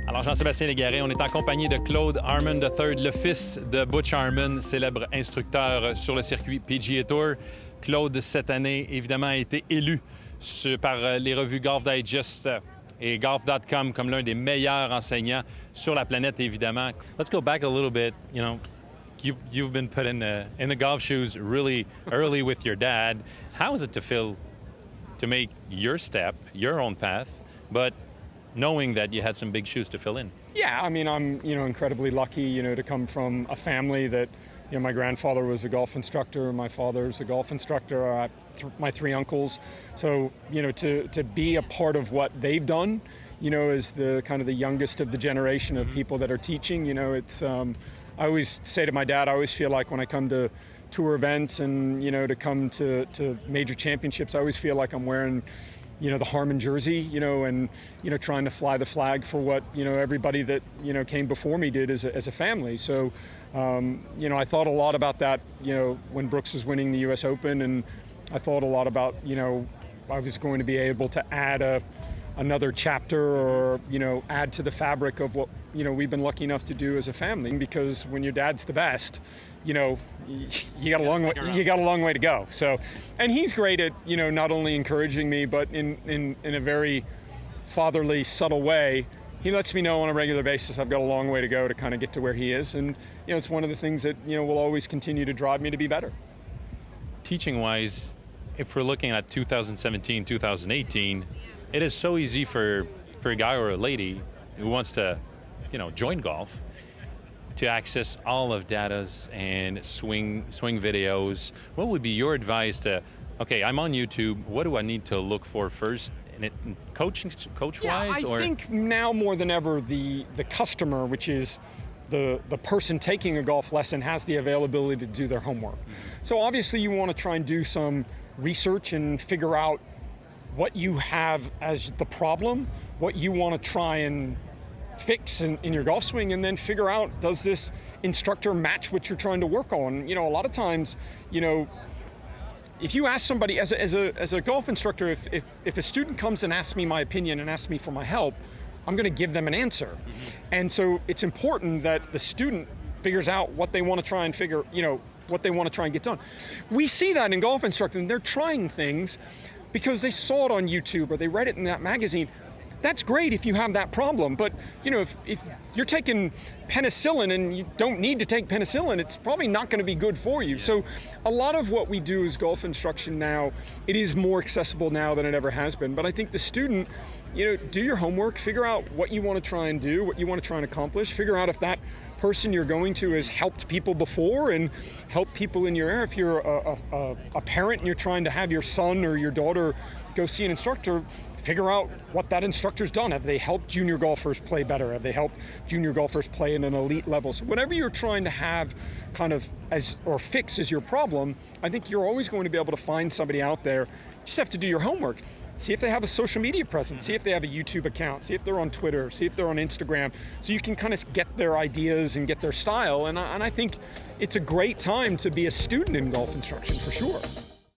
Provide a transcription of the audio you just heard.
Alors, Jean-Sébastien Légaré, on est en compagnie de Claude Harmon III, le fils de Butch Harmon, célèbre instructeur sur le circuit PGA Tour. Claude, cette année, évidemment, a été élu par les revues Golf Digest et Golf.com comme l'un des meilleurs enseignants sur la planète, évidemment. Let's go back a little bit. You know, you've been put in the golf shoes really early with your dad. How is it to feel to make your step, your own path, but knowing that you had some big shoes to fill in? Yeah, I mean, I'm, incredibly lucky, to come from a family that, my grandfather was a golf instructor, my father's a golf instructor, my three uncles. So, to be a part of what they've done, as the kind of the youngest of the generation of people that are teaching, it's, I always say to my dad, I always feel like when I come to tour events and, to come to major championships, I always feel like I'm wearing the Harmon jersey, and, trying to fly the flag for what, everybody that, came before me did as a family. So, I thought a lot about that, when Brooks was winning the US Open, and I thought a lot about, I was going to be able to add another chapter or, add to the fabric of what, we've been lucky enough to do as a family. Because when your dad's the best, you got a long way to go. So, and he's great at, not only encouraging me, but in a very fatherly, subtle way, he lets me know on a regular basis I've got a long way to go to kind of get to where he is. And, it's one of the things that, will always continue to drive me to be better. Teaching-wise, if we're looking at 2017, 2018, it is so easy for a guy or a lady who wants to, join golf to access all of data's and swing videos. What would be your advice to, okay, I'm on YouTube, what do I need to look for first? Coach-wise? Yeah, I think now more than ever, the customer, which is the person taking a golf lesson, has the availability to do their homework. So obviously you want to try and do some research and figure out what you have as the problem, what you want to try and fix in your golf swing, and then figure out, does this instructor match what you're trying to work on? A lot of times, if you ask somebody as a golf instructor, if a student comes and asks me my opinion and asks me for my help, I'm going to give them an answer. And so it's important that the student figures out what they want to try and what they want to try and get done. We see that in golf instructing. They're trying things because they saw it on YouTube or they read it in that magazine. That's great if you have that problem, but if you're taking penicillin and you don't need to take penicillin, it's probably not going to be good for you. Yeah. So a lot of what we do as golf instruction now, it is more accessible now than it ever has been. But I think the student, do your homework, figure out what you want to try and do, what you want to try and accomplish, figure out if that person you're going to has helped people before and help people in your area. If you're a parent and you're trying to have your son or your daughter go see an instructor, figure out what that instructor's done. Have they helped junior golfers play better? Have they helped junior golfers play in an elite level? So whatever you're trying to have kind of fix as your problem, I think you're always going to be able to find somebody out there. You just have to do your homework. See if they have a social media presence, see if they have a YouTube account, see if they're on Twitter, see if they're on Instagram, so you can kind of get their ideas and get their style. And I think it's a great time to be a student in golf instruction, for sure.